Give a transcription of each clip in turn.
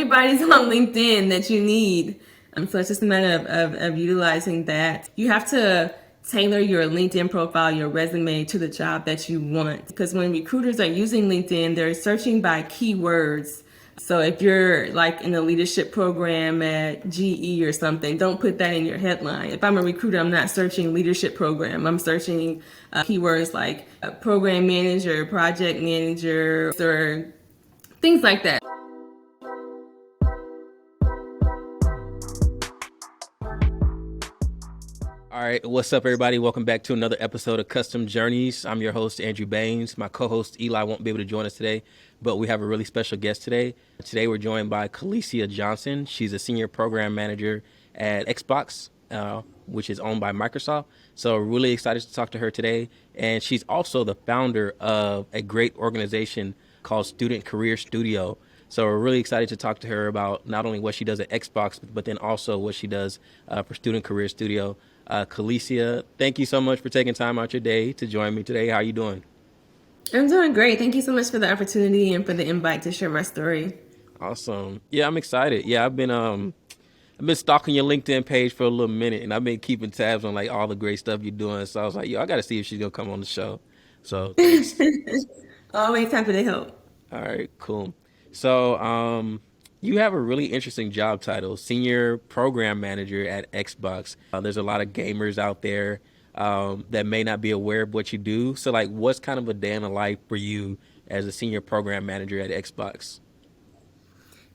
everybody's on LinkedIn that you need. So it's just a matter of utilizing that. You have to tailor your LinkedIn profile, your resume to the job that you want. Because when recruiters are using LinkedIn, they're searching by keywords. So if you're like in a leadership program at GE or something, don't put that in your headline. If I'm a recruiter, I'm not searching leadership program. I'm searching keywords like program manager, project manager, or things like that. All right, what's up, everybody? Welcome back to another episode of Custom Journeys. I'm your host, Andrew Baines. My co-host, Eli, won't be able to join us today, but we have a really special guest today. Today, we're joined by Calicia Johnson. She's a senior program manager at Xbox, which is owned by Microsoft. So we're really excited to talk to her today. And she's also the founder of a great organization called Student Career Studio. So we're really excited to talk to her about not only what she does at Xbox, but then also what she does for Student Career Studio. Calicia, thank you so much for taking time out your day to join me today. How are you doing? I'm doing great. Thank you so much for the opportunity and for the invite to share my story. Awesome. Yeah, I'm excited. Yeah, I've been stalking your LinkedIn page for a little minute, and I've been keeping tabs on like all the great stuff you're doing. So I was like, yo, I got to see if she's gonna come on the show. So thanks. Always happy to help. All right, cool. So, you have a really interesting job title, Senior Program Manager at Xbox. There's a lot of gamers out there that may not be aware of what you do. So, like, what's kind of a day in the life for you as a Senior Program Manager at Xbox?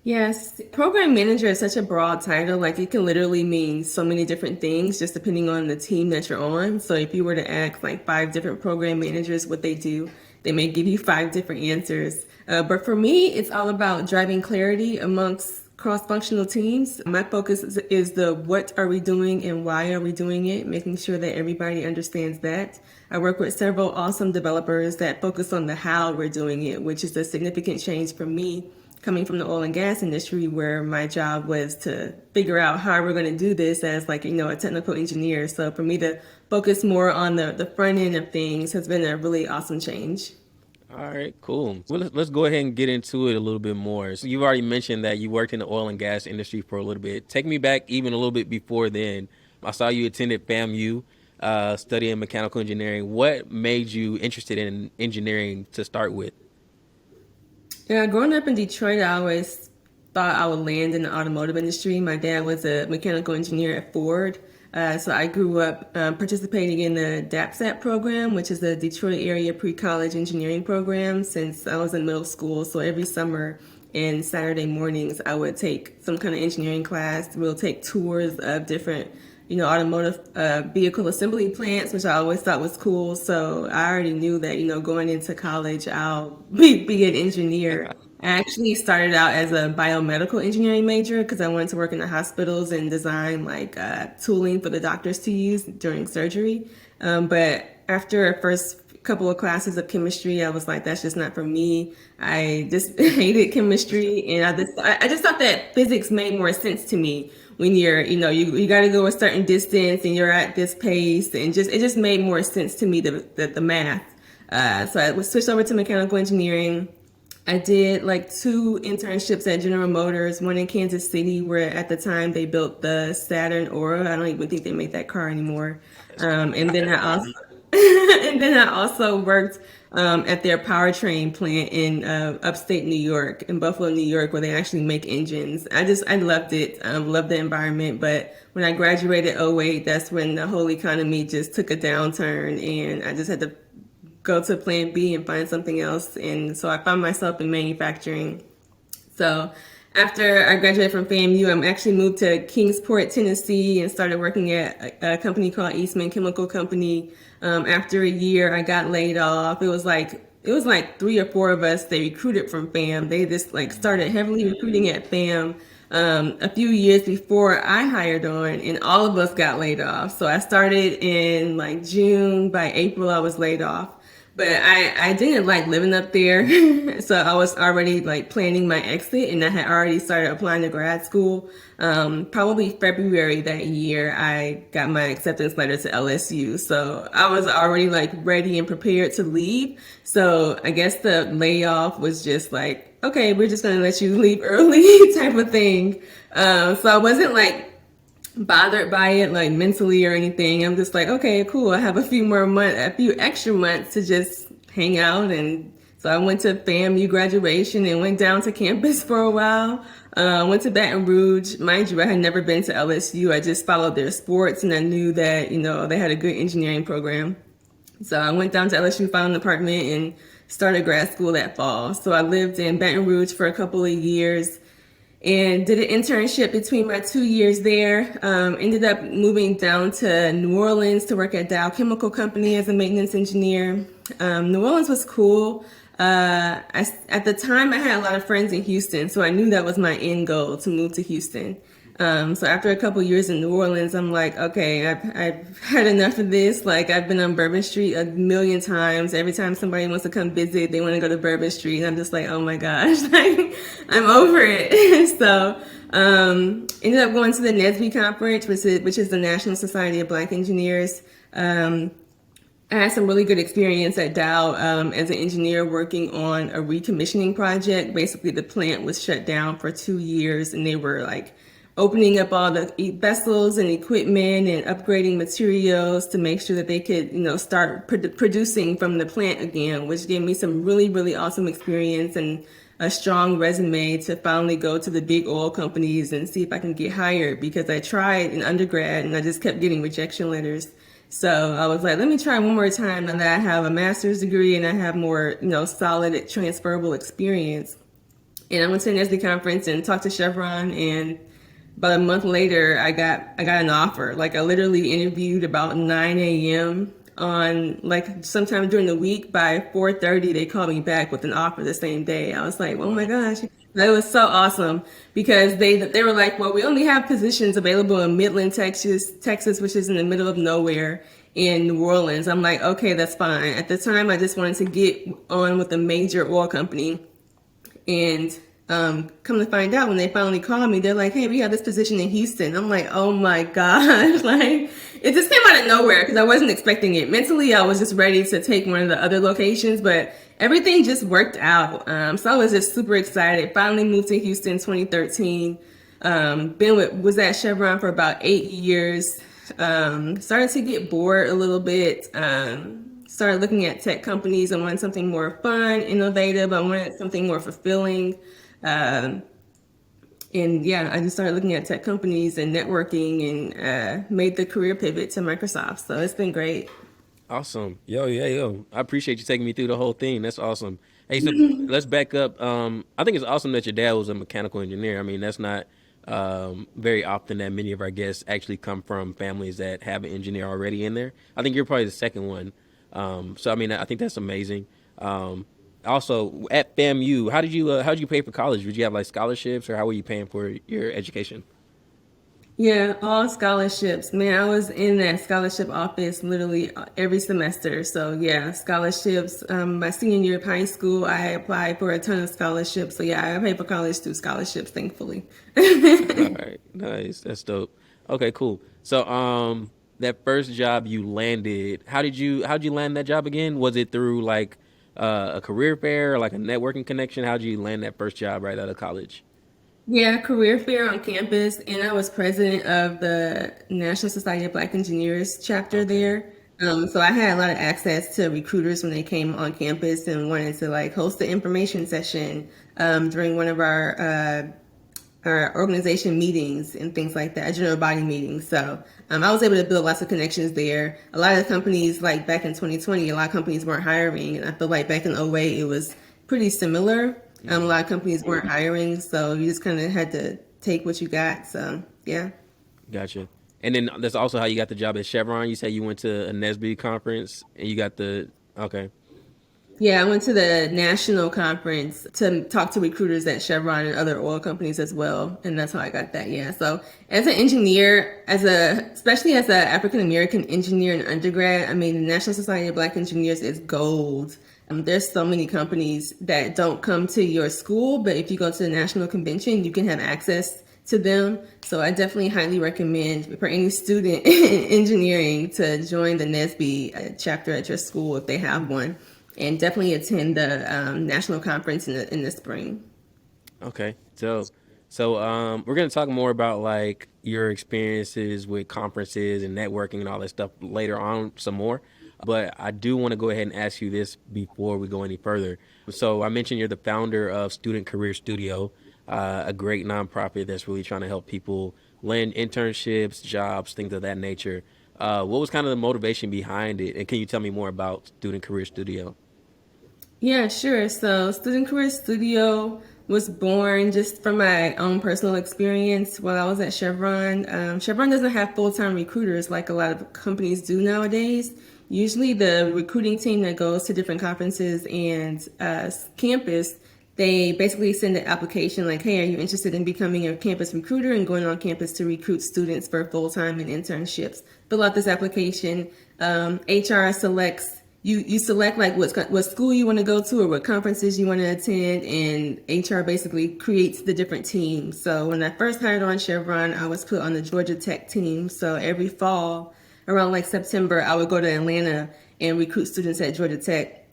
Yes, program manager is such a broad title. Like it can literally mean so many different things just depending on the team that you're on. So if you were to ask like five different program managers what they do, they may give you five different answers. But for me, it's all about driving clarity amongst cross-functional teams. My focus is the what are we doing and why are we doing it, making sure that everybody understands that. I work with several awesome developers that focus on the how we're doing it, which is a significant change for me coming from the oil and gas industry where my job was to figure out how we're going to do this as like, a technical engineer. So for me to focus more on the front end of things has been a really awesome change. All right, cool. Well, let's go ahead and get into it a little bit more. So you've already mentioned that you worked in the oil and gas industry for a little bit. Take me back even a little bit before then. I saw you attended FAMU, studying mechanical engineering. What made you interested in engineering to start with? Yeah, growing up in Detroit, I always thought I would land in the automotive industry. My dad was a mechanical engineer at Ford. So I grew up participating in the DAPSAT program, which is the Detroit Area Pre-College Engineering Program, since I was in middle school. So every summer and Saturday mornings, I would take some kind of engineering class. We'll take tours of different, automotive vehicle assembly plants, which I always thought was cool. So I already knew that, going into college, I'll be an engineer. I actually started out as a biomedical engineering major because I wanted to work in the hospitals and design like tooling for the doctors to use during surgery. But after a first couple of classes of chemistry, I was like, that's just not for me. I just hated chemistry, and I just thought that physics made more sense to me when you got to go a certain distance and you're at this pace, and it just made more sense to me the math. So I was switched over to mechanical engineering. I did like two internships at General Motors, one in Kansas City, where at the time they built the Saturn Aura. I don't even think they make that car anymore. And then I also and then I also worked at their powertrain plant in upstate New York, in Buffalo, New York, where they actually make engines. I loved it. Loved the environment. But when I graduated '08, that's when the whole economy just took a downturn, and I just had to go to plan B and find something else. And so I found myself in manufacturing. So after I graduated from FAMU, I actually moved to Kingsport, Tennessee, and started working at a company called Eastman Chemical Company. After a year, I got laid off. It was like three or four of us they recruited from FAM. They just like started heavily recruiting at FAM a few years before I hired on, and all of us got laid off. So I started in like June. By April, I was laid off. But I didn't like living up there. So I was already like planning my exit and I had already started applying to grad school. Probably February that year, I got my acceptance letter to LSU. So I was already like ready and prepared to leave. So I guess the layoff was just like, okay, we're just going to let you leave early type of thing. So I wasn't like bothered by it like mentally or anything. I'm just like, okay, cool. I have a few extra months to just hang out. And so I went to FAMU graduation and went down to campus for a while. Went to Baton Rouge. Mind you, I had never been to LSU. I just followed their sports and I knew that, they had a good engineering program. So I went down to LSU, found an apartment, and started grad school that fall. So I lived in Baton Rouge for a couple of years and did an internship between my 2 years there. Ended up moving down to New Orleans to work at Dow Chemical Company as a maintenance engineer. New Orleans was cool. At the time, I had a lot of friends in Houston, so I knew that was my end goal to move to Houston. So after a couple years in New Orleans, I'm like, okay, I've had enough of this. Like I've been on Bourbon Street a million times. Every time somebody wants to come visit, they want to go to Bourbon Street. And I'm just like, oh my gosh, like I'm over it. So ended up going to the NSBE conference, which is the National Society of Black Engineers. I had some really good experience at Dow as an engineer working on a recommissioning project. Basically, the plant was shut down for 2 years and they were like opening up all the vessels and equipment and upgrading materials to make sure that they could, start producing from the plant again, which gave me some really, really awesome experience and a strong resume to finally go to the big oil companies and see if I can get hired because I tried in undergrad and I just kept getting rejection letters. So I was like, let me try one more time now that I have a master's degree and I have more, solid transferable experience. And I went to the NSBE conference and talked to Chevron, and about a month later, I got an offer. Like I literally interviewed about 9 a.m. on like sometime during the week. By 4:30, they called me back with an offer the same day. I was like, oh my gosh, that was so awesome because they were like, well, we only have positions available in Midland, Texas, which is in the middle of nowhere, in New Orleans. I'm like, okay, that's fine. At the time, I just wanted to get on with a major oil company. And come to find out, when they finally called me, they're like, hey, we have this position in Houston. I'm like, oh my gosh. Like, it just came out of nowhere because I wasn't expecting it. Mentally, I was just ready to take one of the other locations, but everything just worked out. So I was just super excited. Finally moved to Houston in 2013. Was at Chevron for about 8 years. Started to get bored a little bit. Started looking at tech companies. I wanted something more fun, innovative. I wanted something more fulfilling. Um, and yeah, I just started looking at tech companies and networking and made the career pivot to Microsoft. So it's been great. Awesome. Yo, yeah, yo. I appreciate you taking me through the whole thing. That's awesome. Hey, so let's back up. I think it's awesome that your dad was a mechanical engineer. I mean, that's not very often that many of our guests actually come from families that have an engineer already in there. I think you're probably the second one. So I mean, I think that's amazing. Also, at FAMU, how did you pay for college? Did you have like scholarships, or how were you paying for your education? Yeah, all scholarships. Man, I was in that scholarship office literally every semester. So yeah, scholarships. My senior year of high school, I applied for a ton of scholarships. So yeah, I paid for college through scholarships, thankfully. All right, nice. That's dope. Okay, cool. So, that first job you landed, how'd you land that job again? Was it through like a career fair or like a networking connection? How'd you land that first job right out of college? Yeah, career fair on campus, and I was president of the National Society of Black Engineers chapter Okay. there. So I had a lot of access to recruiters when they came on campus and wanted to like host the information session during one of our organization meetings and things like that, general body meetings. So I was able to build lots of connections there. A lot of the companies, like back in 2020, a lot of companies weren't hiring, and I feel like back in '08 it was pretty similar. A Hmm. lot of companies weren't hiring, so you just kind of had to take what you got. So yeah. Gotcha. And then that's also how you got the job at Chevron. You said you went to a NSBE conference and you got the okay. Yeah, I went to the national conference to talk to recruiters at Chevron and other oil companies as well, and that's how I got that. Yeah, so as an engineer, especially as an African American engineer in undergrad, I mean, the National Society of Black Engineers is gold. There's so many companies that don't come to your school, but if you go to the national convention, you can have access to them. So I definitely highly recommend for any student in engineering to join the NSBE chapter at your school if they have one, and definitely attend the national conference in the spring. Okay, so we're gonna talk more about like your experiences with conferences and networking and all that stuff later on some more. But I do want to go ahead and ask you this before we go any further. So I mentioned you're the founder of Student Career Studio, a great nonprofit that's really trying to help people land internships, jobs, things of that nature. What was kind of the motivation behind it, and can you tell me more about Student Career Studio? Yeah, sure. So, Student Career Studio was born just from my own personal experience while I was at Chevron. Chevron doesn't have full-time recruiters like a lot of companies do nowadays. Usually, the recruiting team that goes to different conferences and campus, they basically send an application like, "Hey, are you interested in becoming a campus recruiter and going on campus to recruit students for full-time and internships?" Fill out this application. HR selects you select like what school you want to go to or what conferences you want to attend, and HR basically creates the different teams. So when I first hired on Chevron, I was put on the Georgia Tech team. So every fall around like September, I would go to Atlanta and recruit students at Georgia Tech.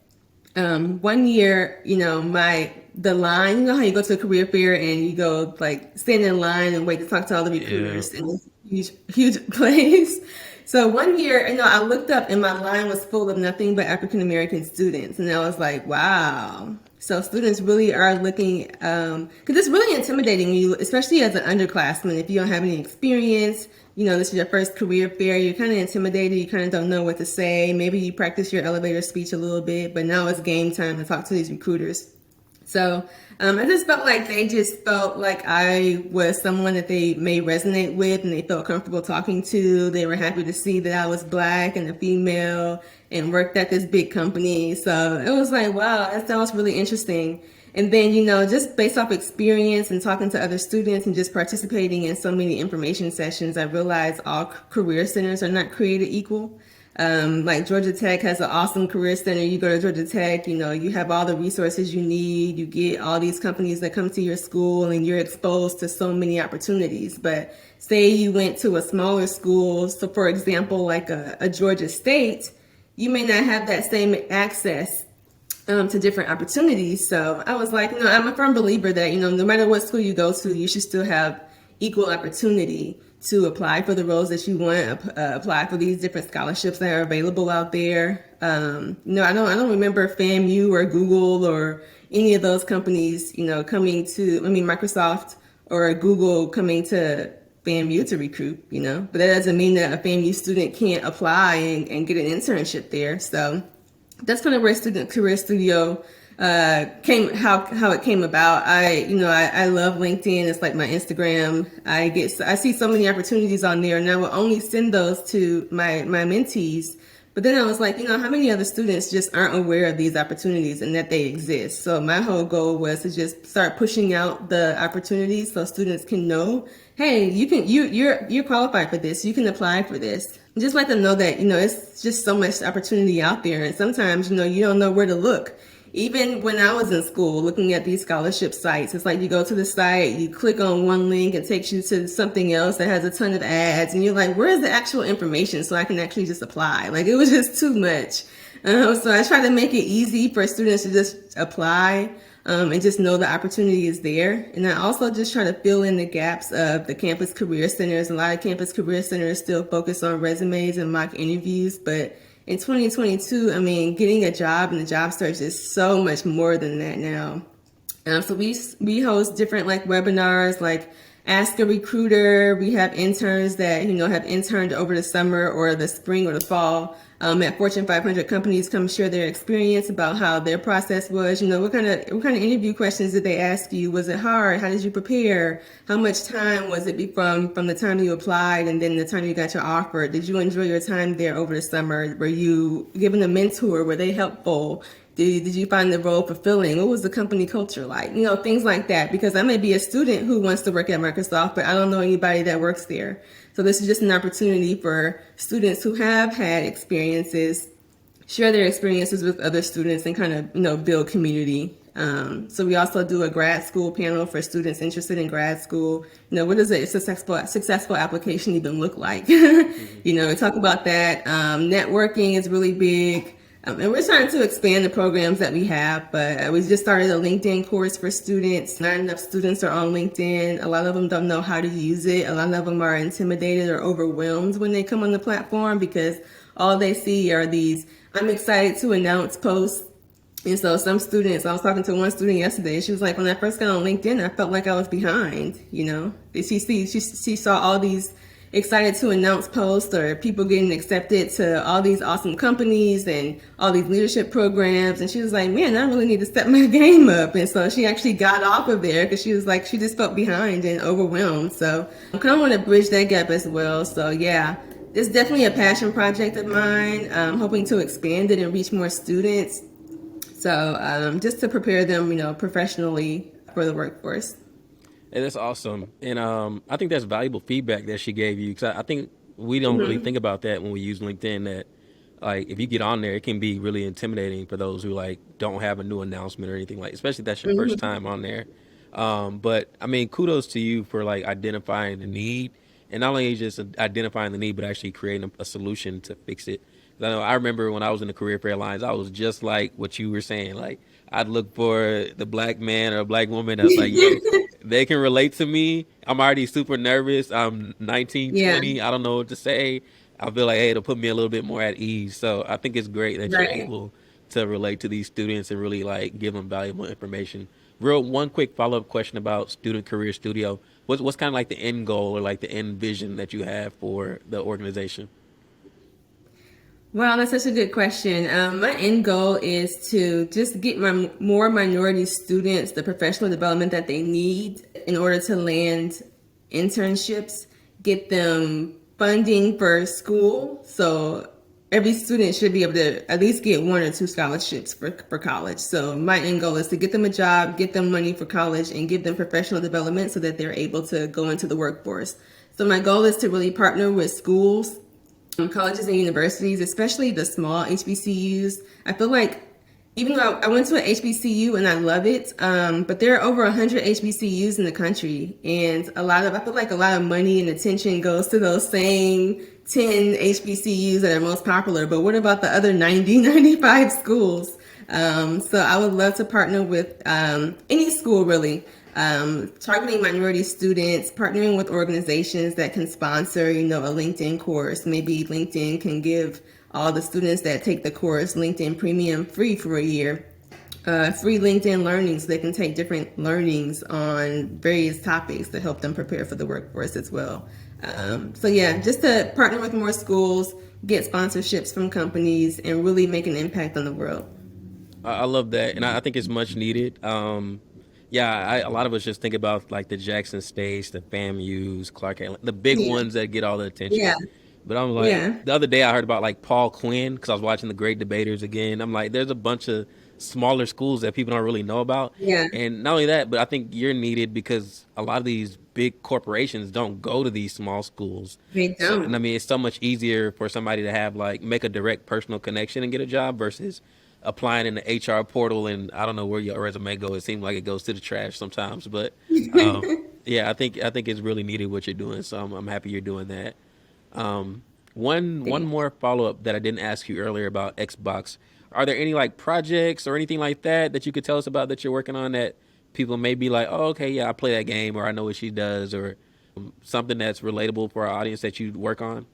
One year, the line, you know how you go to a career fair and you go like stand in line and wait to talk to all the Yeah. recruiters in this huge place. So one year, I looked up and my line was full of nothing but African American students, and I was like, wow. So students really are looking, because it's really intimidating when you, especially as an underclassman, if you don't have any experience, this is your first career fair, you're kind of intimidated, you kind of don't know what to say. Maybe you practice your elevator speech a little bit, but now it's game time to talk to these recruiters. So I just felt like they just felt like I was someone that they may resonate with and they felt comfortable talking to. They were happy to see that I was Black and a female and worked at this big company. So it was like, wow, that sounds really interesting. And then, just based off experience and talking to other students and just participating in so many information sessions, I realized all career centers are not created equal. Like Georgia Tech has an awesome career center. You go to Georgia Tech, you have all the resources you need. You get all these companies that come to your school and you're exposed to so many opportunities. But say you went to a smaller school, so for example, like a Georgia State, you may not have that same access to different opportunities. So I was like, I'm a firm believer that, no matter what school you go to, you should still have equal opportunity to apply for the roles that you want, apply for these different scholarships that are available out there. I don't remember FAMU or Google or any of those companies, Microsoft or Google coming to FAMU to recruit, but that doesn't mean that a FAMU student can't apply and get an internship there. So that's kind of where Student Career Studio how it came about. I love LinkedIn. It's like my Instagram. I see so many opportunities on there, and I will only send those to my mentees. But then I was like, how many other students just aren't aware of these opportunities and that they exist? So my whole goal was to just start pushing out the opportunities so students can know, hey, you're qualified for this. You can apply for this. And just let them know that, it's just so much opportunity out there. And sometimes, you don't know where to look. Even when I was in school looking at these scholarship sites, it's like you go to the site, you click on one link, it takes you to something else that has a ton of ads, and you're like, where's the actual information so I can actually just apply? Like, it was just too much. So I try to make it easy for students to just apply and just know the opportunity is there. And I also just try to fill in the gaps of the campus career centers. A lot of campus career centers still focus on resumes and mock interviews, but in 2022, getting a job and the job search is so much more than that now. So we host different like webinars, like Ask a Recruiter. We have interns that have interned over the summer or the spring or the fall at Fortune 500 companies. Come share their experience about how their process was. What kind of interview questions did they ask you? Was it hard? How did you prepare? How much time was it from the time you applied and then the time you got your offer? Did you enjoy your time there over the summer? Were you given a mentor? Were they helpful? Did you find the role fulfilling? What was the company culture like? Things like that. Because I may be a student who wants to work at Microsoft, but I don't know anybody that works there. So this is just an opportunity for students who have had experiences share their experiences with other students and kind of build community. So we also do a grad school panel for students interested in grad school. What does a successful application even look like? We talk about that. Networking is really big. And we're trying to expand the programs that we have, but we just started a LinkedIn course for students. Not enough students are on LinkedIn. A lot of them don't know how to use it. A lot of them are intimidated or overwhelmed when they come on the platform because all they see are these "I'm excited to announce" posts. And so some students, I was talking to one student yesterday, she was like, when I first got on LinkedIn, I felt like I was behind, She saw all these excited to announce posts or people getting accepted to all these awesome companies and all these leadership programs. And she was like, man, I really need to step my game up. And so she actually got off of there because she was like, she just felt behind and overwhelmed. So I kind of want to bridge that gap as well. So yeah, it's definitely a passion project of mine. I'm hoping to expand it and reach more students. So just to prepare them, professionally for the workforce. And that's awesome. And I think that's valuable feedback that she gave you because I think we don't really think about that when we use LinkedIn. That like if you get on there, it can be really intimidating for those who like don't have a new announcement or anything like, especially if that's your first time on there. But I mean, kudos to you for like identifying the need and not only just identifying the need, but actually creating a solution to fix it. I remember when I was in the career fair lines, I was just like what you were saying. Like I'd look for the black man or black woman that's like, yo, they can relate to me. I'm already super nervous. I'm 19, Yeah, 20. I don't know what to say. I feel like, hey, it'll put me a little bit more at ease. So I think it's great that you're right. able to relate to these students and really like give them valuable information. Real one quick follow up question about Student Career Studio. What's kind of like the end goal or like the end vision that you have for the organization? Well, that's such a good question. My end goal is to just get more minority students the professional development that they need in order to land internships, get them funding for school. So every student should be able to at least get one or two scholarships for college. So my end goal is to get them a job, get them money for college, and give them professional development so that they're able to go into the workforce. So my goal is to really partner with schools, colleges and universities, especially the small HBCUs. I feel like even though I went to an HBCU and I love it, but there are over 100 HBCUs in the country, and I feel like a lot of money and attention goes to those same 10 HBCUs that are most popular. But what about the other 90, 95 schools? So I would love to partner with any school really, targeting minority students, partnering with organizations that can sponsor, a LinkedIn course. Maybe LinkedIn can give all the students that take the course LinkedIn Premium free for a year. Free LinkedIn learning so they can take different learnings on various topics to help them prepare for the workforce as well. So yeah, just to partner with more schools, get sponsorships from companies, and really make an impact on the world. I love that, and I think it's much needed. Yeah, a lot of us just think about like the Jackson States, the FAMU's, Clark, the big Yeah, ones that get all the attention. yeah, But I'm like, yeah, the other day I heard about like Paul Quinn because I was watching the Great Debaters again. I'm like, there's a bunch of smaller schools that people don't really know about, yeah. and not only that, but I think you're needed because a lot of these big corporations don't go to these small schools. They So, and I don't. mean, it's so much easier for somebody to have like make a direct personal connection and get a job versus applying in the HR portal and I don't know where your resume goes. It seems like it goes to the trash sometimes, but yeah, I think it's really needed what you're doing. So I'm happy you're doing that. One more follow up that I didn't ask you earlier about Xbox. Are there any like projects or anything like that that you could tell us about that you're working on that people may be like, oh, okay, yeah, I play that game, or I know what she does, or something that's relatable for our audience that you work on?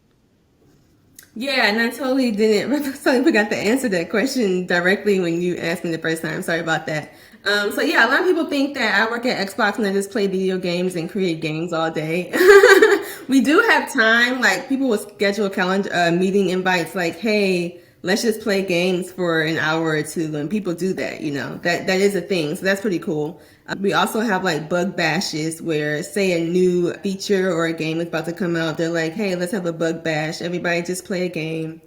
Yeah, and I totally didn't. Totally forgot to answer that question directly when you asked me the first time. Sorry about that. So yeah, a lot of people think that I work at Xbox and I just play video games and create games all day. We do have time. Like people will schedule calendar meeting invites. Like, hey, let's just play games for an hour or two, and people do that. That is a thing. So that's pretty cool. We also have like bug bashes where, say, a new feature or a game is about to come out. They're like, hey, let's have a bug bash. Everybody just play a game.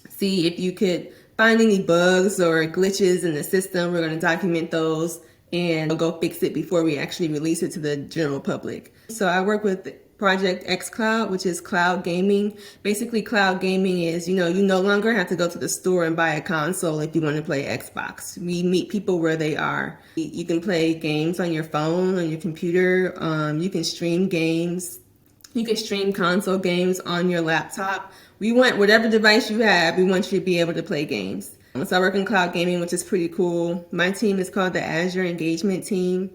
See if you could find any bugs or glitches in the system. We're going to document those and go fix it before we actually release it to the general public. So I work with Project X Cloud, which is cloud gaming. Basically, cloud gaming is, you no longer have to go to the store and buy a console if you want to play Xbox. We meet people where they are. You can play games on your phone, on your computer. You can stream games. You can stream console games on your laptop. We want whatever device you have, we want you to be able to play games. So I work in cloud gaming, which is pretty cool. My team is called the Azure Engagement Team.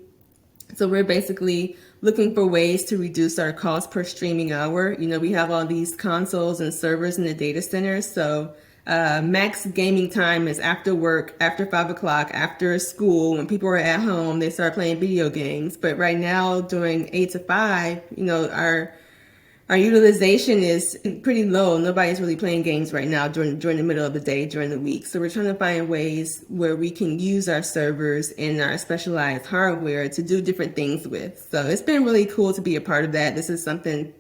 So we're basically looking for ways to reduce our cost per streaming hour. We have all these consoles and servers in the data center. So max gaming time is after work, after 5 o'clock, after school. When people are at home, they start playing video games. But right now, during 8 to 5, our utilization is pretty low. Nobody's really playing games right now during the middle of the day, during the week. So we're trying to find ways where we can use our servers and our specialized hardware to do different things with. So it's been really cool to be a part of that. This is something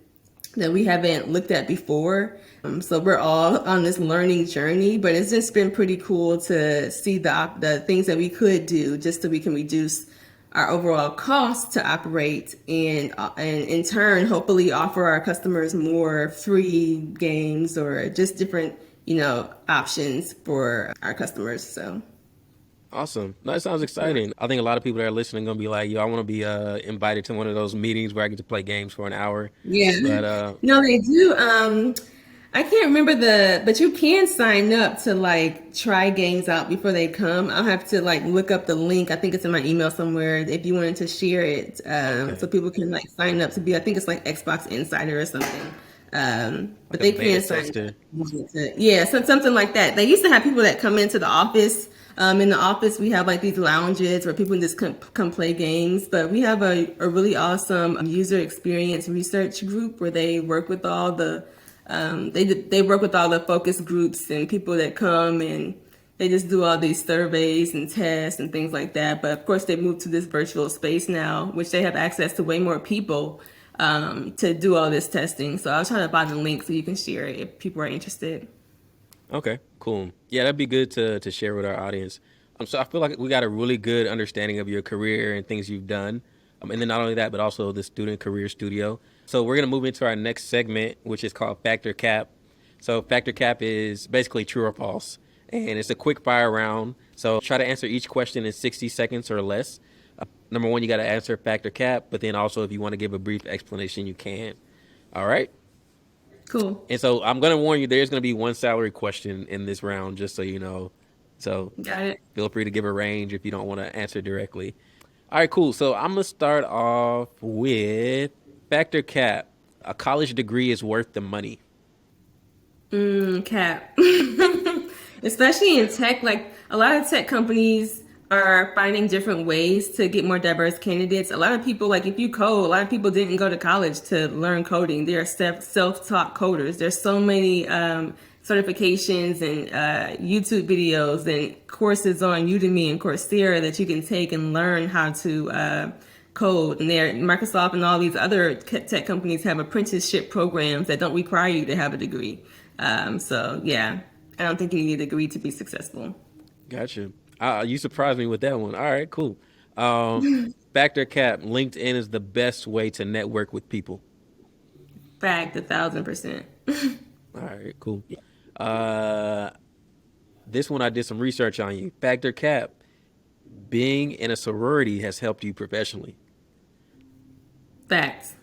that we haven't looked at before. So we're all on this learning journey, but it's just been pretty cool to see the things that we could do just so we can reduce our overall cost to operate and in turn hopefully offer our customers more free games or just different options for our customers. So Awesome. No, that sounds exciting. I think a lot of people that are listening are gonna be like, "Yo, I want to be invited to one of those meetings where I get to play games for an hour." yeah. But No, they do. I can't remember but you can sign up to like try games out before they come. I'll have to like look up the link. I think it's in my email somewhere if you wanted to share it. So okay, people can like sign up to be, I think it's like Xbox Insider or something. But like a they beta can sign up. tester. Yeah, something like that. They used to have people that come into the office. In the office, we have like these lounges where people just come play games. But we have a really awesome user experience research group where they work with all the they work with all the focus groups and people that come, and they just do all these surveys and tests and things like that. But of course, they moved to this virtual space now, which they have access to way more people to do all this testing. So I'll try to find the link so you can share it if people are interested. Okay, cool. Yeah, that'd be good to share with our audience. So I feel like we got a really good understanding of your career and things you've done. And then not only that, but also the Student Career Studio. So we're gonna move into our next segment, which is called Factor Cap. So Factor Cap is basically true or false, and it's a quick fire round. So try to answer each question in 60 seconds or less. Number one, you got to answer Factor Cap, but then also if you want to give a brief explanation, you can. All right. Cool. And so I'm going to warn you, there's going to be one salary question in this round, just so you know. So Got it. feel free to give a range if you don't want to answer directly. All right, cool. So I'm going to start off with Factor Cap. A college degree is worth the money. Cap. Especially in tech, like a lot of tech companies are finding different ways to get more diverse candidates. A lot of people, like if you code, a lot of people didn't go to college to learn coding. They are self-taught coders. There's so many certifications and YouTube videos and courses on Udemy and Coursera that you can take and learn how to code. And Microsoft and all these other tech companies have apprenticeship programs that don't require you to have a degree. So yeah, I don't think you need a degree to be successful. Gotcha. You surprised me with that one. All right, cool. Factor Cap, LinkedIn is the best way to network with people. Fact, 1,000%. All right, cool. Uh, this one I did some research on you. Factor Cap, being in a sorority has helped you professionally. Facts.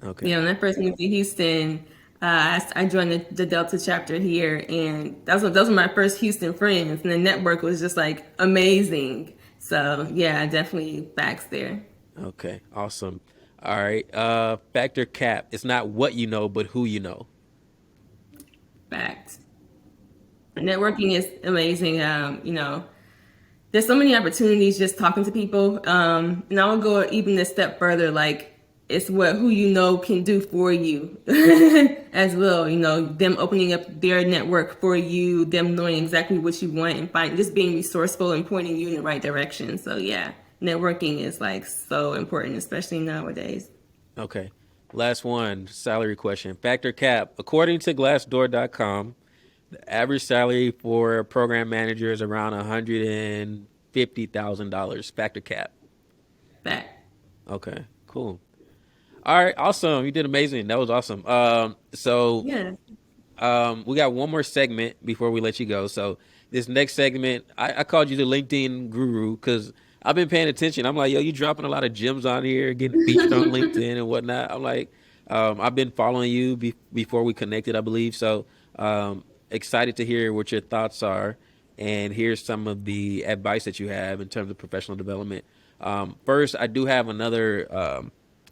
Okay. Yeah, when I first moved to Houston, I joined the Delta chapter here, and those were my first Houston friends, and the network was just like amazing. So yeah, definitely facts there. Okay. Awesome. All right. Factor Cap, it's not what you know, but who you know. Facts. Networking is amazing. There's so many opportunities just talking to people. And I will go even a step further. Like it's what who you know can do for you as well. Them opening up their network for you, them knowing exactly what you want and just being resourceful and pointing you in the right direction. So yeah, networking is like so important, especially nowadays. Okay. Last one, salary question. Factor Cap, according to Glassdoor.com, The average salary for a program manager is around $150,000 factor cap. That. Okay, cool. All right, awesome. You did amazing. That was awesome. Yeah. We got one more segment before we let you go. So this next segment, I called you the LinkedIn guru because I've been paying attention. I'm like, yo, you dropping a lot of gems on here, getting featured on LinkedIn and whatnot. I'm like, I've been following you before we connected, I believe. So excited to hear what your thoughts are, and here's some of the advice that you have in terms of professional development. First, I do have another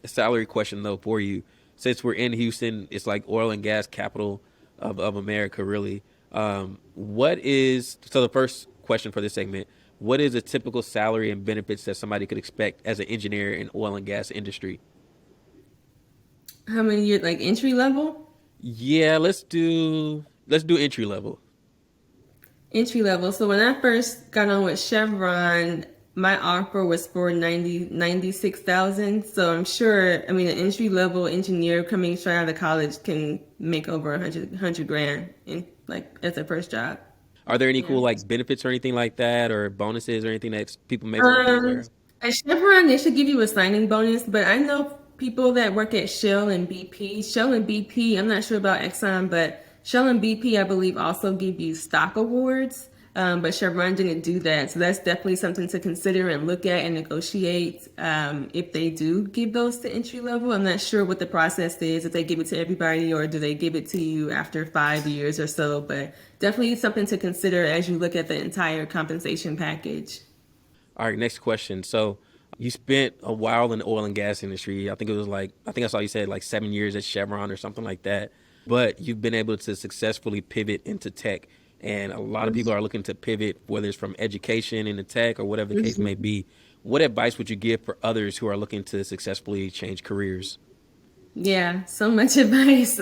salary question though for you. Since we're in Houston, it's like oil and gas capital of America, really. What is so the first question for this segment? What is a typical salary and benefits that somebody could expect as an engineer in oil and gas industry? How many years, like entry level? Yeah, let's do entry level. Entry level. So when I first got on with Chevron, my offer was for 96,000. So I'm sure, I mean, an entry level engineer coming straight out of college can make over 100 grand in like as a first job. Are there any Yeah. cool like benefits or anything like that, or bonuses or anything that people may want to be aware Um, of? at Chevron, they should give you a signing bonus, but I know people that work at Shell and BP. Shell and BP, I'm not sure about Exxon, but Shell and BP, I believe, also give you stock awards. But Chevron didn't do that. So that's definitely something to consider and look at and negotiate if they do give those to entry level. I'm not sure what the process is, if they give it to everybody or do they give it to you after 5 years or so. But definitely something to consider as you look at the entire compensation package. All right, next question. So you spent a while in the oil and gas industry. I think I saw you said like 7 years at Chevron or something like that. But you've been able to successfully pivot into tech. And a lot of people are looking to pivot, whether it's from education into tech or whatever the case may be. What advice would you give for others who are looking to successfully change careers? Yeah, so much advice.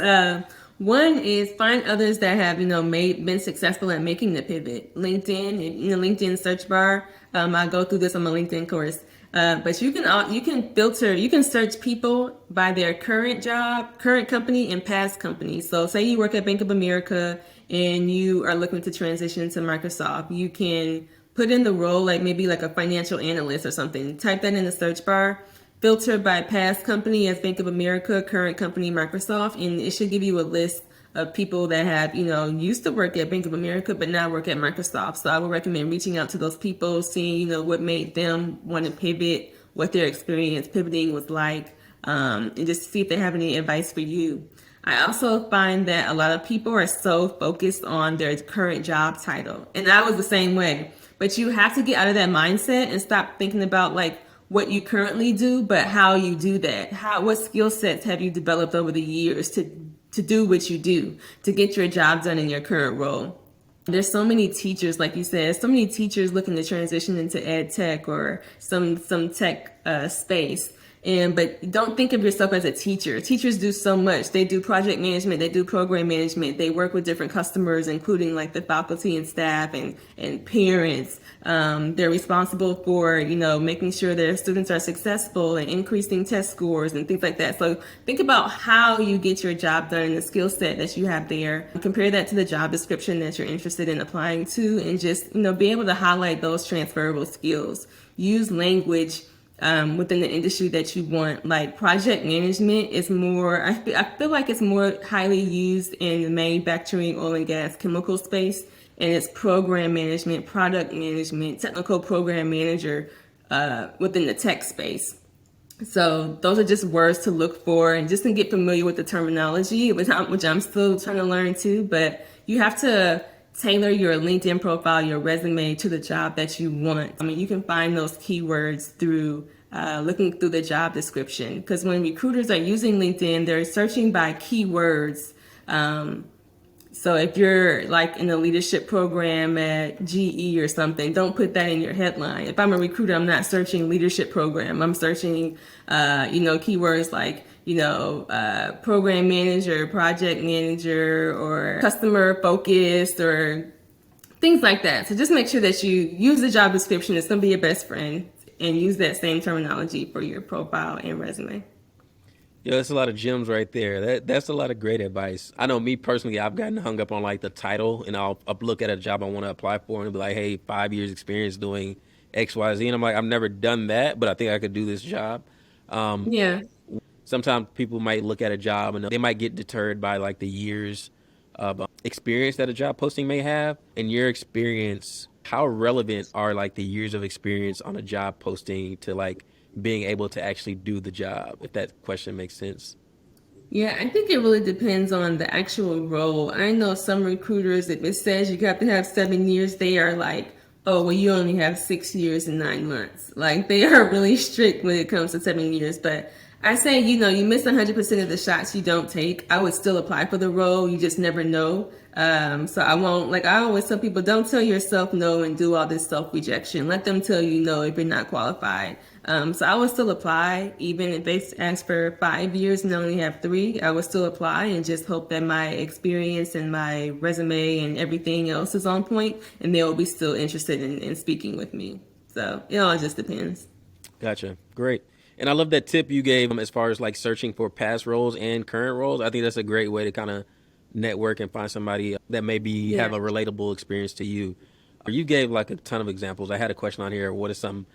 One is find others that have been successful at making the pivot. LinkedIn, LinkedIn search bar. I go through this on my LinkedIn course. But you can filter, you can search people by their current job, current company, and past company. So say you work at Bank of America and you are looking to transition to Microsoft, you can put in the role like maybe like a financial analyst or something. Type that in the search bar, filter by past company as Bank of America, current company Microsoft, and it should give you a list of people that have, used to work at Bank of America but now work at Microsoft. So I would recommend reaching out to those people, seeing, what made them want to pivot, what their experience pivoting was like, and just see if they have any advice for you. I also find that a lot of people are so focused on their current job title. And I was the same way. But you have to get out of that mindset and stop thinking about like what you currently do, but how you do that. What skill sets have you developed over the years to do what you do, to get your job done in your current role? There's so many teachers, like you said, so many teachers looking to transition into ed tech or some tech space. But don't think of yourself as a teacher. Teachers do so much. They do project management, they do program management, they work with different customers, including like the faculty and staff and parents. They're responsible for, making sure their students are successful and increasing test scores and things like that. So think about how you get your job done and the skill set that you have there. Compare that to the job description that you're interested in applying to, and just, be able to highlight those transferable skills. Use language within the industry that you want. Like project management is more, I feel like it's more highly used in the manufacturing, oil and gas, chemical space. And it's program management, product management, technical program manager within the tech space. So those are just words to look for and just to get familiar with the terminology, which I'm still trying to learn too. But you have to tailor your LinkedIn profile, your resume to the job that you want. I mean, you can find those keywords through looking through the job description. Because when recruiters are using LinkedIn, they're searching by keywords. So if you're like in a leadership program at GE or something, don't put that in your headline. If I'm a recruiter, I'm not searching leadership program. I'm searching, keywords like, program manager, project manager, or customer focused, or things like that. So just make sure that you use the job description. It's going to be your best friend, and use that same terminology for your profile and resume. Yeah, that's a lot of gems right there. That's a lot of great advice. I know me personally, I've gotten hung up on like the title, and I'll look at a job I want to apply for and be like, "Hey, 5 years experience doing X, Y, Z," and I'm like, "I've never done that, but I think I could do this job." Um, Yeah. Sometimes people might look at a job and they might get deterred by like the years of experience that a job posting may have. In your experience, how relevant are like the years of experience on a job posting to like being able to actually do the job? If that question makes sense. Yeah, I think it really depends on the actual role. I know some recruiters, if it says you have to have 7 years, they are like, oh, well, you only have 6 years and 9 months. Like, they are really strict when it comes to 7 years. But I say, you miss 100% of the shots you don't take. I would still apply for the role. You just never know. So I won't, like I always tell people, don't tell yourself no and do all this self rejection. Let them tell you no if you're not qualified. So I would still apply, even if they ask for 5 years and I only have three, I would still apply and just hope that my experience and my resume and everything else is on point and they'll be still interested in speaking with me. So it all just depends. Gotcha. Great. And I love that tip you gave as far as like searching for past roles and current roles. I think that's a great way to kind of network and find somebody that maybe Yeah. have a relatable experience to you. You gave like a ton of examples. I had a question on here. What are some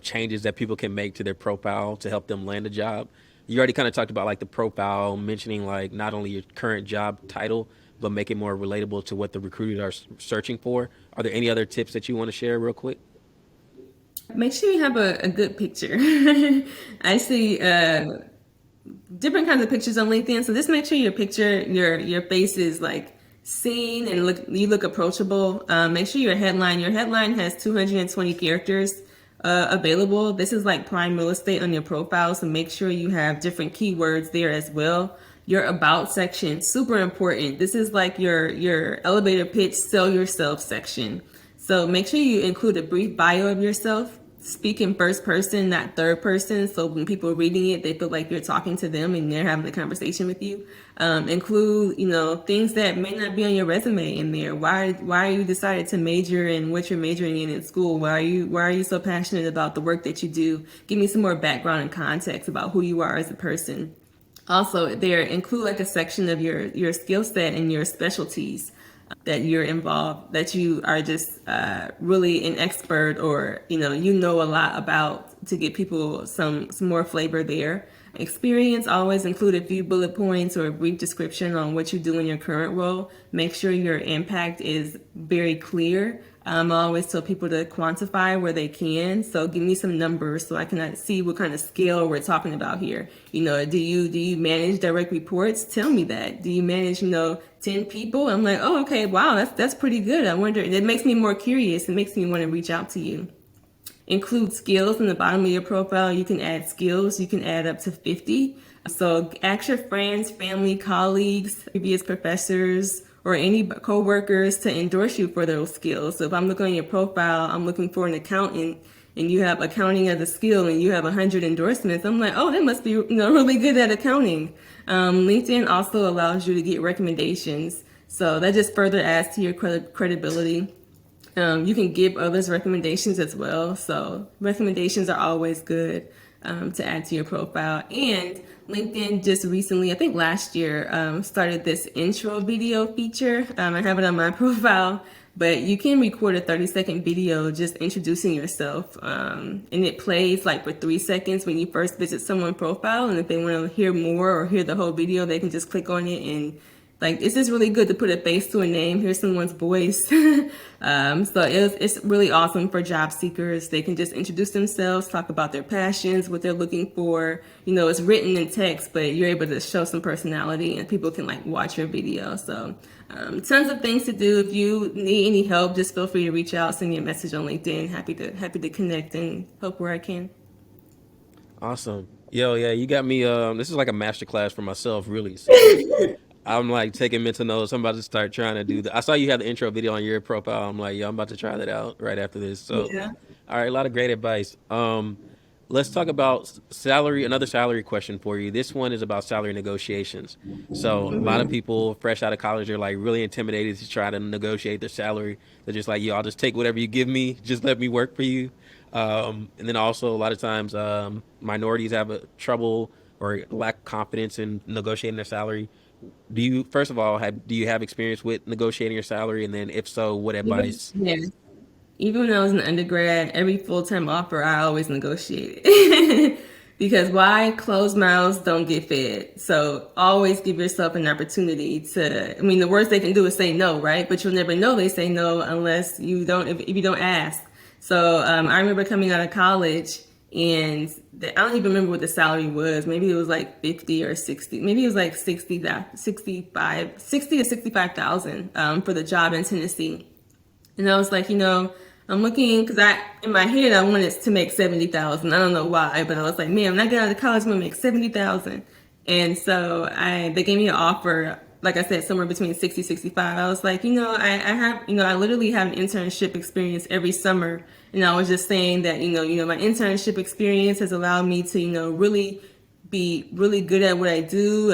changes that people can make to their profile to help them land a job? You already kind of talked about like the profile, mentioning like not only your current job title, but make it more relatable to what the recruiters are searching for. Are there any other tips that you want to share real quick? Make sure you have a good picture. I see different kinds of pictures on LinkedIn. So just make sure your picture, your face is like seen and you look approachable. Make sure your headline has 220 characters available. This is like prime real estate on your profile, so make sure you have different keywords there as well. Your about section, super important. This is like your elevator pitch, sell yourself section. So make sure you include a brief bio of yourself. Speak in first person, not third person. So when people are reading it, they feel like you're talking to them and they're having a conversation with you. Include, things that may not be on your resume in there. Why are you decided to major in what you're majoring in school? Why are you so passionate about the work that you do? Give me some more background and context about who you are as a person. Also, there include like a section of your skill set and your specialties that you're involved, that you are just really an expert, or you know a lot about, to get people some more flavor there. Experience, always include a few bullet points or a brief description on what you do in your current role. Make sure your impact is very clear. I always tell people to quantify where they can. So give me some numbers so I can see what kind of scale we're talking about here. Do you manage direct reports? Tell me that. Do you manage 10 people? I'm like, oh, okay, wow, that's pretty good. I wonder. It makes me more curious. It makes me want to reach out to you. Include skills in the bottom of your profile. You can add skills. You can add up to 50. So ask your friends, family, colleagues, previous professors, or any coworkers to endorse you for those skills. So if I'm looking at your profile, I'm looking for an accountant, and you have accounting as a skill and you have 100 endorsements, I'm like, oh, that must be really good at accounting. LinkedIn also allows you to get recommendations. So that just further adds to your credibility. You can give others recommendations as well. So recommendations are always good to add to your profile. And LinkedIn just recently, I think last year, started this intro video feature. I have it on my profile, but you can record a 30-second video just introducing yourself. And it plays like for 3 seconds when you first visit someone's profile. And if they want to hear more or hear the whole video, they can just click on it, and like, it's just really good to put a face to a name, hear someone's voice. So it's really awesome for job seekers. They can just introduce themselves, talk about their passions, what they're looking for. It's written in text, but you're able to show some personality and people can like watch your video. So tons of things to do. If you need any help, just feel free to reach out, send me a message on LinkedIn. Happy to connect and help where I can. Awesome. Yo, yeah, you got me. This is like a master class for myself, really. So I'm like taking mental notes. I'm about to start trying to do that. I saw you had the intro video on your profile. I'm like, yo, I'm about to try that out right after this. So, Yeah. all right, a lot of great advice. Let's talk about salary. Another salary question for you. This one is about salary negotiations. So, a lot of people fresh out of college are like really intimidated to try to negotiate their salary. They're just like, yo, I'll just take whatever you give me. Just let me work for you. And then also a lot of times minorities have a trouble or lack confidence in negotiating their salary, do you, first of all, do you have experience with negotiating your salary? And then if so, what Even, advice? yeah. Even when I was an undergrad, every full-time offer I always negotiated. Because why? Closed mouths don't get fed. So always give yourself an opportunity to, I mean, the worst they can do is say no, right? But you'll never know they say no unless you don't, if you don't ask. So I remember coming out of college and I don't even remember what the salary was. Maybe it was like 50 or 60. Maybe it was like 60 to 65,000 for the job in Tennessee. And I was like, I'm looking because in my head, I wanted to make 70,000. I don't know why, but I was like, man, when I get out of college, I'm gonna make 70,000. And so they gave me an offer, like I said, somewhere between 60, 65. I was like, I have, I literally have an internship experience every summer. And I was just saying that, my internship experience has allowed me to, really be really good at what I do.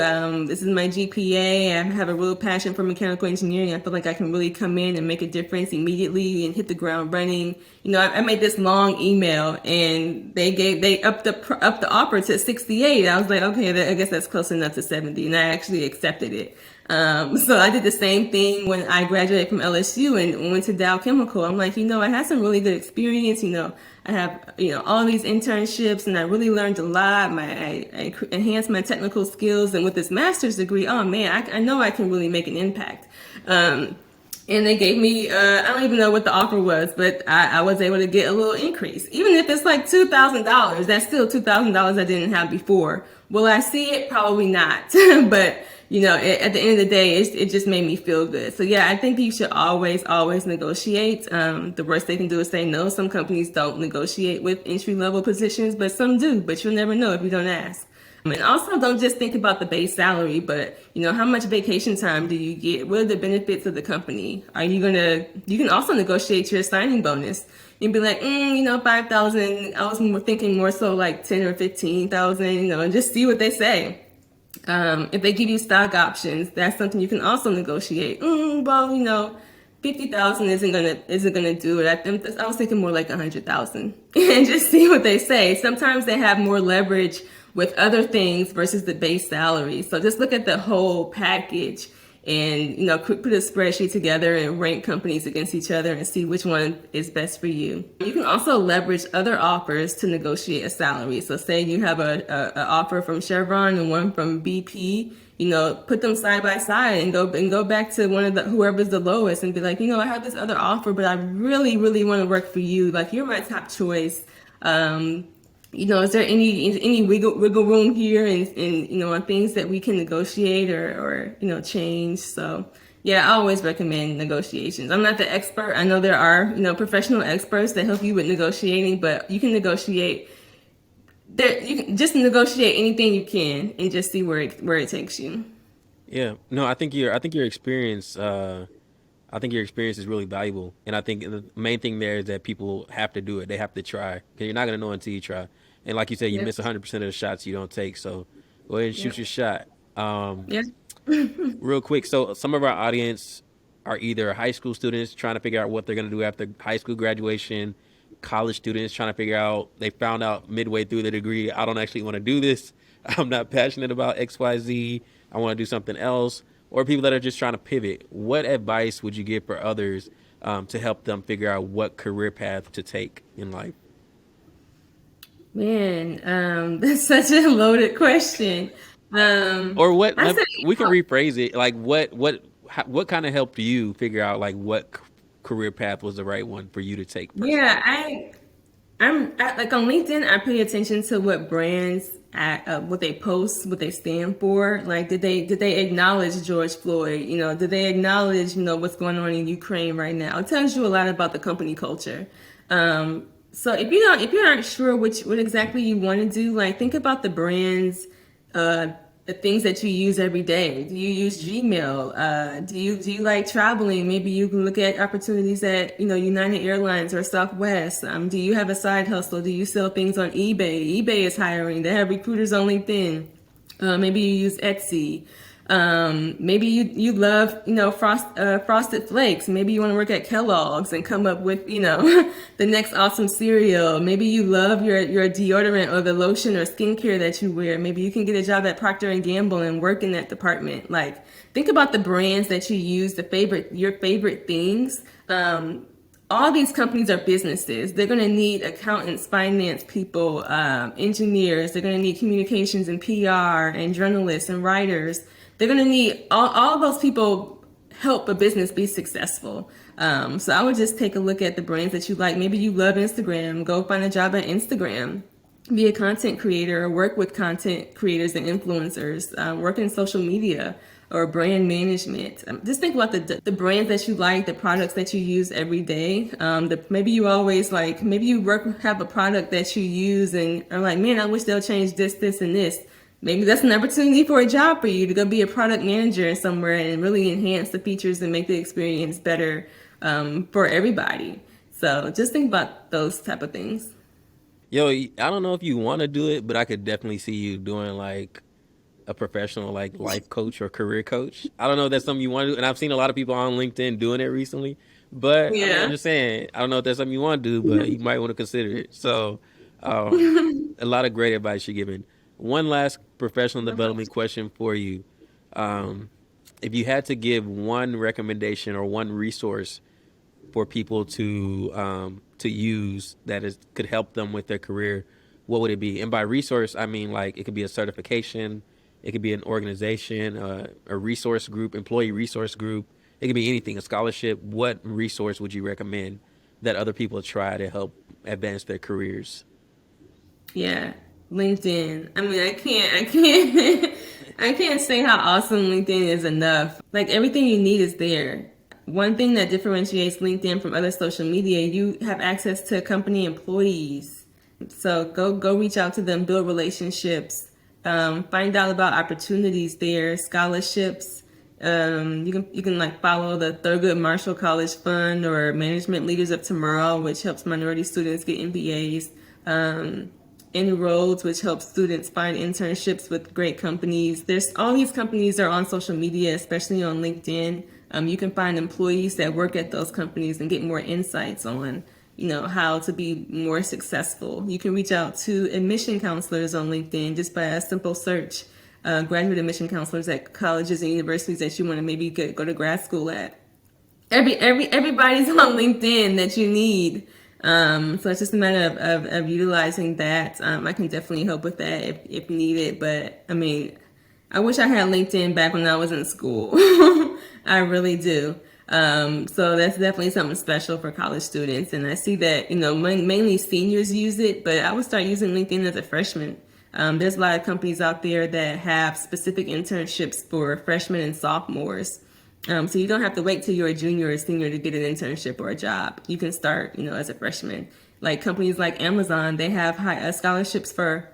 This is my GPA. I have a real passion for mechanical engineering. I feel like I can really come in and make a difference immediately and hit the ground running. I made this long email and they upped the offer to 68. I was like, okay, I guess that's close enough to 70, and I actually accepted it. So I did the same thing when I graduated from LSU and went to Dow Chemical. I'm like, I had some really good experience. I have, all these internships and I really learned a lot. I enhanced my technical skills, and with this master's degree, oh man, I know I can really make an impact. And they gave me, I don't even know what the offer was, but I was able to get a little increase. Even if it's like $2,000, that's still $2,000 I didn't have before. Will I see it? Probably not. But, at the end of the day, it just made me feel good. So yeah, I think you should always, always negotiate. The worst they can do is say no. Some companies don't negotiate with entry level positions, but some do, but you'll never know if you don't ask. And also, don't just think about the base salary, but how much vacation time do you get? What are the benefits of the company? You can also negotiate your signing bonus. You'd be like, 5,000. I was thinking more so like 10 or 15,000, and just see what they say. If they give you stock options, that's something you can also negotiate. 50,000 isn't gonna do it. I was thinking more like 100,000, and just see what they say. Sometimes they have more leverage with other things versus the base salary. So just look at the whole package and, put a spreadsheet together and rank companies against each other and see which one is best for you. You can also leverage other offers to negotiate a salary. So say you have a offer from Chevron and one from BP, put them side by side and go back to one of whoever's the lowest and be like, I have this other offer, but I really, really want to work for you. Like, you're my top choice. Is there any wiggle room here and on things that we can negotiate or change? So yeah, I always recommend negotiations. I'm not the expert. I know there are, professional experts that help you with negotiating, but you can negotiate you can just negotiate anything you can and just see where it takes you. Yeah, no, I think your experience, I think your experience is really valuable, and I think the main thing there is that people have to do it. They have to try, because you're not gonna know until you try. And like you said, you Yep. miss 100% of the shots you don't take. So go ahead and shoot Yep. your shot. Yeah. Real quick, so some of our audience are either high school students trying to figure out what they're gonna do after high school graduation, college students trying to figure out, they found out midway through the degree, I don't actually want to do this. I'm not passionate about XYZ. I want to do something else. Or people that are just trying to pivot. What advice would you give for others to help them figure out what career path to take in life? Man, that's such a loaded question. Or what, I say, we can rephrase it. Like what kind of helped you figure out like what career path was the right one for you to take personally? yeah, like on LinkedIn. I pay attention to what brands what they post, what they stand for. Like, did they acknowledge George Floyd? Did they acknowledge what's going on in Ukraine right now? It tells you a lot about the company culture. So if you aren't sure what exactly you want to do, like, think about the brands, the things that you use every day. Do you use Gmail? Do you like traveling? Maybe you can look at opportunities at United Airlines or Southwest. Do you have a side hustle? Do you sell things on eBay? eBay is hiring. They have recruiters on LinkedIn. Maybe you use Etsy. Maybe you love, frosted flakes. Maybe you want to work at Kellogg's and come up with, the next awesome cereal. Maybe you love your deodorant or the lotion or skincare that you wear. Maybe you can get a job at Procter and Gamble and work in that department. Like, think about the brands that you use, your favorite things. All these companies are businesses. They're going to need accountants, finance people, engineers. They're going to need communications and PR and journalists and writers. They're going to need all of those people help a business be successful. So I would just take a look at the brands that you like. Maybe you love Instagram. Go find a job at Instagram. Be a content creator or work with content creators and influencers. Work in social media or brand management. Just think about the brands that you like, the products that you use every day. Maybe you always like, maybe you have a product that you use and are like, man, I wish they'll change this, this, and this. Maybe that's an opportunity for a job for you to go be a product manager somewhere and really enhance the features and make the experience better for everybody. So just think about those type of things. Yo, I don't know if you want to do it, but I could definitely see you doing like a professional like life coach or career coach. I don't know if that's something you want to do, and I've seen a lot of people on LinkedIn doing it recently. But I mean, I'm Yeah. just saying, I don't know if that's something you want to do, but you might want to consider it. So, um, a lot of great advice you're giving. One last professional development question for you. Um, if you had to give one recommendation or one resource for people to use that is could help them with their career, what would it be? And by resource, I mean like it could be a certification, it could be an organization, a resource group, employee resource group. It could be anything, a scholarship. What resource would you recommend that other people try to help advance their careers? Yeah, LinkedIn. I mean, I can't, I can't say how awesome LinkedIn is enough. Like everything you need is there. One thing that differentiates LinkedIn from other social media, you have access to company employees. So go reach out to them, build relationships, find out about opportunities there, scholarships. You can like follow the Thurgood Marshall College Fund or Management Leaders of Tomorrow, which helps minority students get MBAs. Inroads, which helps students find internships with great companies. There's all these companies are on social media, especially on LinkedIn. You can find employees that work at those companies and get more insights on, how to be more successful. You can reach out to admission counselors on LinkedIn just by a simple search. Graduate admission counselors at colleges and universities that you want to maybe go to grad school at. Everybody's on LinkedIn that you need. So it's just a matter of utilizing that. I can definitely help with that if needed. But I mean, I wish I had LinkedIn back when I was in school. I really do. So that's definitely something special for college students. And I see that, mainly seniors use it, but I would start using LinkedIn as a freshman. There's a lot of companies out there that have specific internships for freshmen and sophomores. So you don't have to wait till you're a junior or senior to get an internship or a job. You can start, as a freshman. Like companies like Amazon, they have scholarships for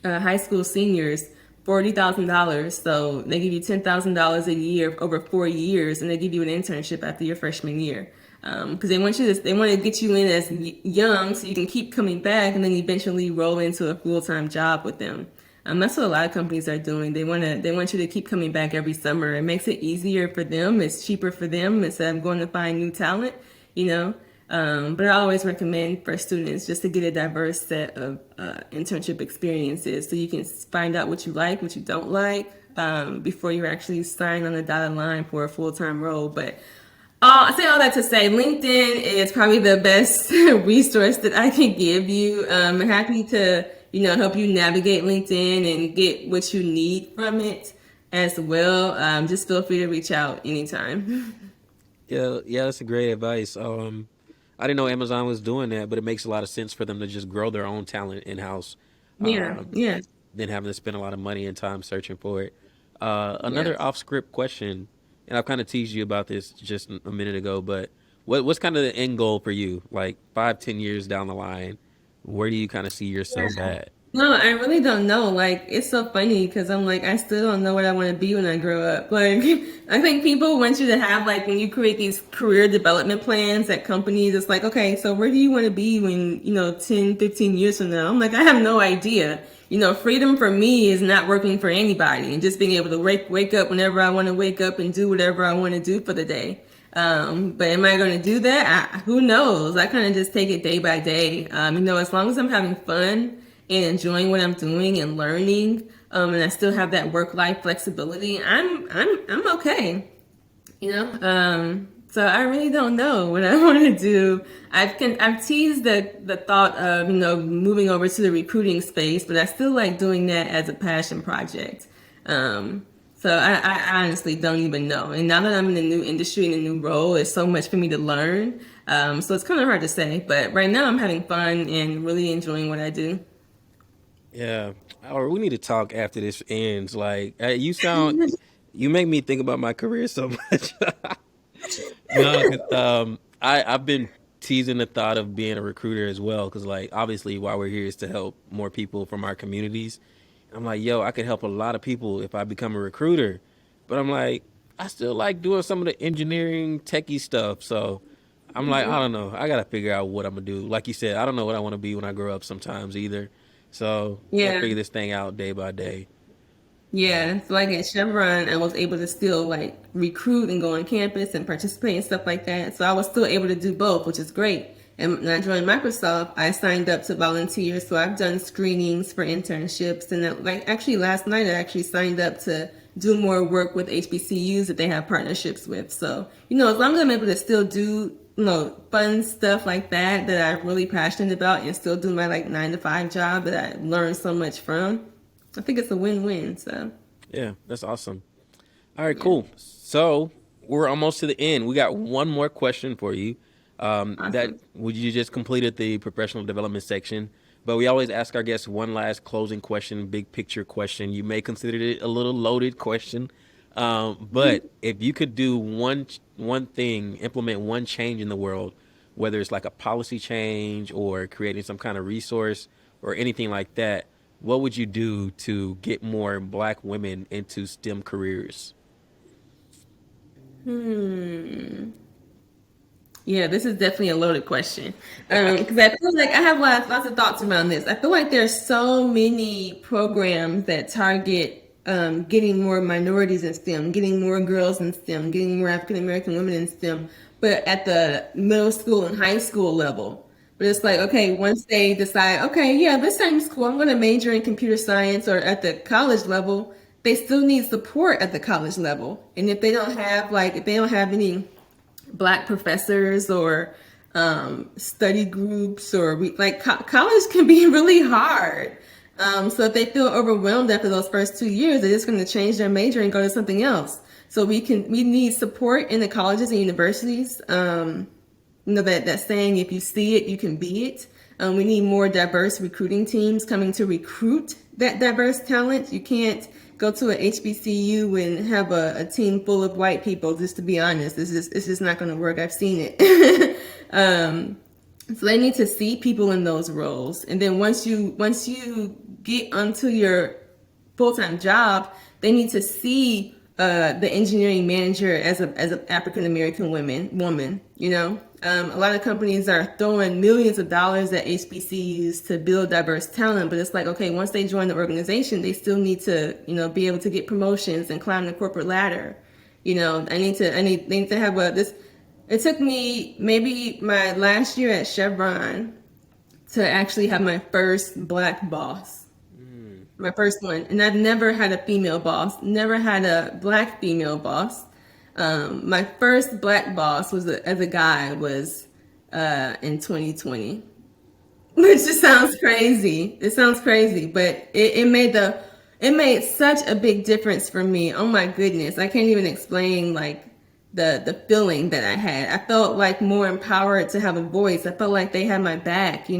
high school seniors, $40,000. So they give you $10,000 a year over 4 years, and they give you an internship after your freshman year. Because they want to get you in as young, so you can keep coming back, and then eventually roll into a full time job with them. That's what a lot of companies are doing. They want you to keep coming back every summer. It makes it easier for them. It's cheaper for them instead of going to find new talent, you know. But I always recommend for students just to get a diverse set of internship experiences so you can find out what you like, what you don't like, before you actually sign on the dotted line for a full-time role. But I say all that to say LinkedIn is probably the best resource that I can give you. I'm happy to, help you navigate LinkedIn and get what you need from it as well. Just feel free to reach out anytime. Yeah, yeah, that's a great advice. I didn't know Amazon was doing that, but it makes a lot of sense for them to just grow their own talent in house, Yeah, yeah, than having to spend a lot of money and time searching for it. Another yes. off script question, and I've kind of teased you about this just a minute ago, but what's kind of the end goal for you? Like 5, 10 years down the line, where do you kind of see yourself at? No, I really don't know. Like, it's so funny because I'm like, I still don't know what I want to be when I grow up. Like, I think people want you to have, like, when you create these career development plans at companies, it's like, okay, so where do you want to be when, 10, 15 years from now? I'm like, I have no idea. Freedom for me is not working for anybody and just being able to wake up whenever I want to wake up and do whatever I want to do for the day. But am I going to do that? Who knows? I kind of just take it day by day. As long as I'm having fun and enjoying what I'm doing and learning, and I still have that work life flexibility, I'm okay. So I really don't know what I want to do. I've teased the thought of moving over to the recruiting space, but I still like doing that as a passion project. So I honestly don't even know. And now that I'm in a new industry and a new role, it's so much for me to learn. So it's kind of hard to say. But right now I'm having fun and really enjoying what I do. Yeah, or we need to talk after this ends. Like, you make me think about my career so much. No, 'cause, I've been teasing the thought of being a recruiter as well, because like obviously why we're here is to help more people from our communities. I'm like, yo, I could help a lot of people if I become a recruiter, but I'm like, I still like doing some of the engineering techie stuff. So I'm like, I don't know. I gotta figure out what I'm gonna do. Like you said, I don't know what I want to be when I grow up sometimes either. So we'll Yeah. figure this thing out day by day. Yeah, so like at Chevron, I was able to still like recruit and go on campus and participate and stuff like that. So I was still able to do both, which is great. And when I joined Microsoft, I signed up to volunteer. So I've done screenings for internships, and like actually last night, I actually signed up to do more work with HBCUs that they have partnerships with. So as long as I'm able to still do fun stuff like that I'm really passionate about, and still do my like 9 to 5 job that I learned so much from. I think it's a win-win. So, Yeah, that's awesome. All right, yeah, cool. So we're almost to the end. We got one more question for you. That awesome. would you just completed the professional development section, but we always ask our guests one last closing question, big picture question. You may consider it a little loaded question, but if you could do one thing, implement one change in the world, whether it's like a policy change or creating some kind of resource or anything like that, what would you do to get more Black women into STEM careers? Yeah, this is definitely a loaded question. Because I feel like I have lots of thoughts around this. I feel like there's so many programs that target getting more minorities in STEM, getting more girls in STEM, getting more African American women in STEM, but at the middle school and high school level. But it's like, okay, once they decide, okay, yeah, this seems cool, I'm going to major in computer science, or at the college level, they still need support at the college level. And if they don't have any Black professors or study groups, or college can be really hard. So if they feel overwhelmed after those first 2 years, they're just going to change their major and go to something else. So we need support in the colleges and universities. That saying, if you see it, you can be it. We need more diverse recruiting teams coming to recruit that diverse talent. You can't go to a HBCU and have a team full of white people. Just to be honest, it's just not going to work. I've seen it. So they need to see people in those roles, and then once you get onto your full-time job, they need to see the engineering manager as an African American woman. A lot of companies are throwing millions of dollars at HBCUs to build diverse talent, but it's like, okay, once they join the organization, they still need to be able to get promotions and climb the corporate ladder. They need to have a this. It took me maybe my last year at Chevron to actually have my first Black boss, Mm, my first one. And I've never had a female boss, never had a Black female boss. My first Black boss as a guy was in 2020, which just sounds crazy. It sounds crazy, but it made such a big difference for me. Oh my goodness, I can't even explain like the feeling that I had. I felt like more empowered to have a voice. I felt like they had my back.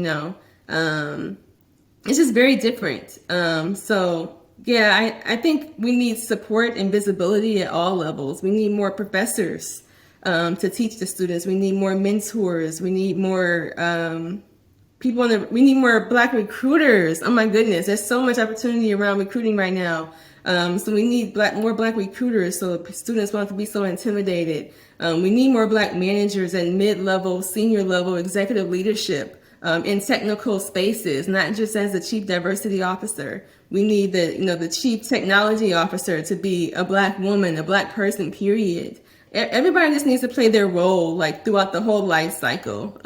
Um, it's just very different. So yeah, I think we need support and visibility at all levels. We need more professors to teach the students. We need more mentors. We need more people in the, we need more black recruiters. Oh my goodness, there's so much opportunity around recruiting right now. So we need more black recruiters so students won't have to be so intimidated. We need more black managers at mid-level, senior level, executive leadership in technical spaces, not just as the chief diversity officer. We need the chief technology officer to be a black woman, a black person, period. Everybody just needs to play their role like throughout the whole life cycle.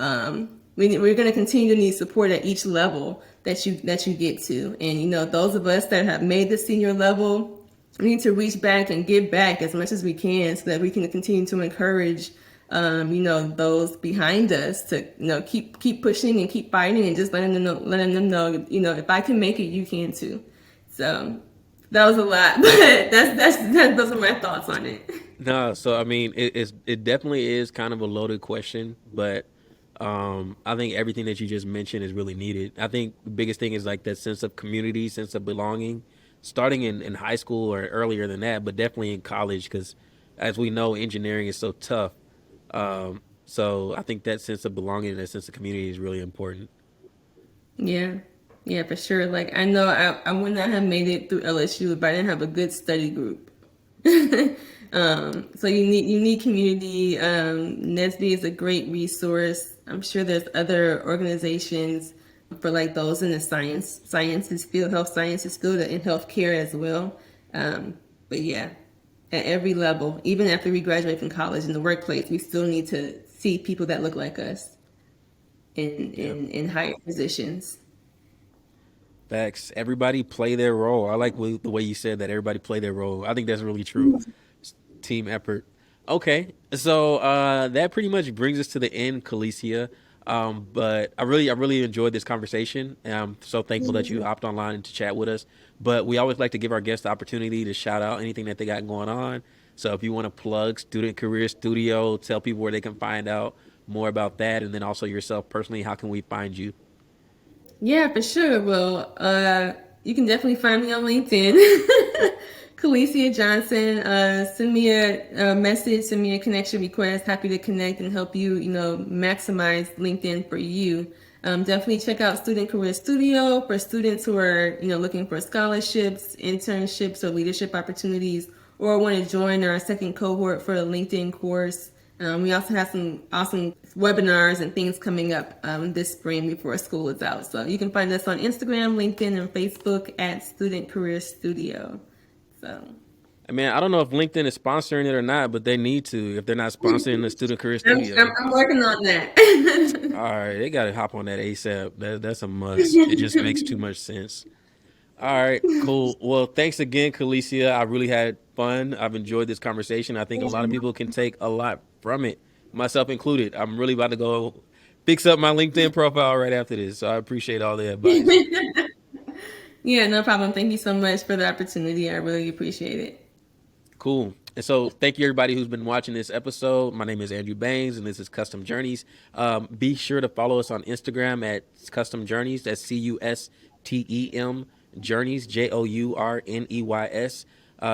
We're going to continue to need support at each level that you get to, and those of us that have made the senior level, we need to reach back and give back as much as we can so that we can continue to encourage those behind us to keep pushing and keep fighting and just letting them know if I can make it, you can too. So that was a lot, but those are my thoughts on it. No, so I mean, it definitely is kind of a loaded question, but I think everything that you just mentioned is really needed. I think the biggest thing is like that sense of community, sense of belonging, starting in high school or earlier than that, but definitely in college, because as we know, engineering is so tough. So I think that sense of belonging and that sense of community is really important. Yeah, yeah, for sure. Like I know I would not have made it through LSU if I didn't have a good study group. So you need community. NESB is a great resource. I'm sure there's other organizations for like those in the sciences field, health sciences field, and healthcare as well. But yeah, at every level, even after we graduate from college in the workplace, we still need to see people that look like us in Yeah. in higher positions. Facts. Everybody play their role. I like the way you said that. Everybody play their role. I think that's really true. Team effort. Okay, so that pretty much brings us to the end, Calicia. But I really enjoyed this conversation, and I'm so thankful that you hopped online to chat with us. But we always like to give our guests the opportunity to shout out anything that they got going on. So if you want to plug Student Career Studio, tell people where they can find out more about that, and then also yourself personally, how can we find you? Yeah, for sure. Well, you can definitely find me on LinkedIn. Calicia Johnson. Send me a message, send me a connection request. Happy to connect and help you, maximize LinkedIn for you. Definitely check out Student Career Studio for students who are, looking for scholarships, internships, or leadership opportunities, or want to join our second cohort for a LinkedIn course. We also have some awesome webinars and things coming up this spring before school is out. So you can find us on Instagram, LinkedIn, and Facebook at Student Career Studio. So I mean, I don't know if LinkedIn is sponsoring it or not, but they need to if they're not sponsoring the Student Career I'm, I'm, Studio. I'm working on that. All right, they got to hop on that ASAP. That's a must. It just makes too much sense. All right, cool. Well, thanks again, Calicia. I really had fun. I've enjoyed this conversation. I think a lot of people can take a lot from it, myself included. I'm really about to go fix up my LinkedIn profile right after this. So I appreciate all the advice. Yeah, no problem. Thank you so much for the opportunity. I really appreciate it. Cool. And so, thank you everybody who's been watching this episode. My name is Andrew Baines, and this is Custom Journeys. Be sure to follow us on Instagram at Custom Journeys. That's CUSTEM Journeys, JOURNEYS.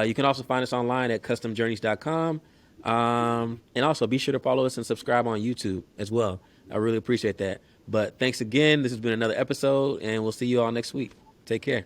You can also find us online at customjourneys.com. And also, be sure to follow us and subscribe on YouTube as well. I really appreciate that. But thanks again. This has been another episode, and we'll see you all next week. Take care.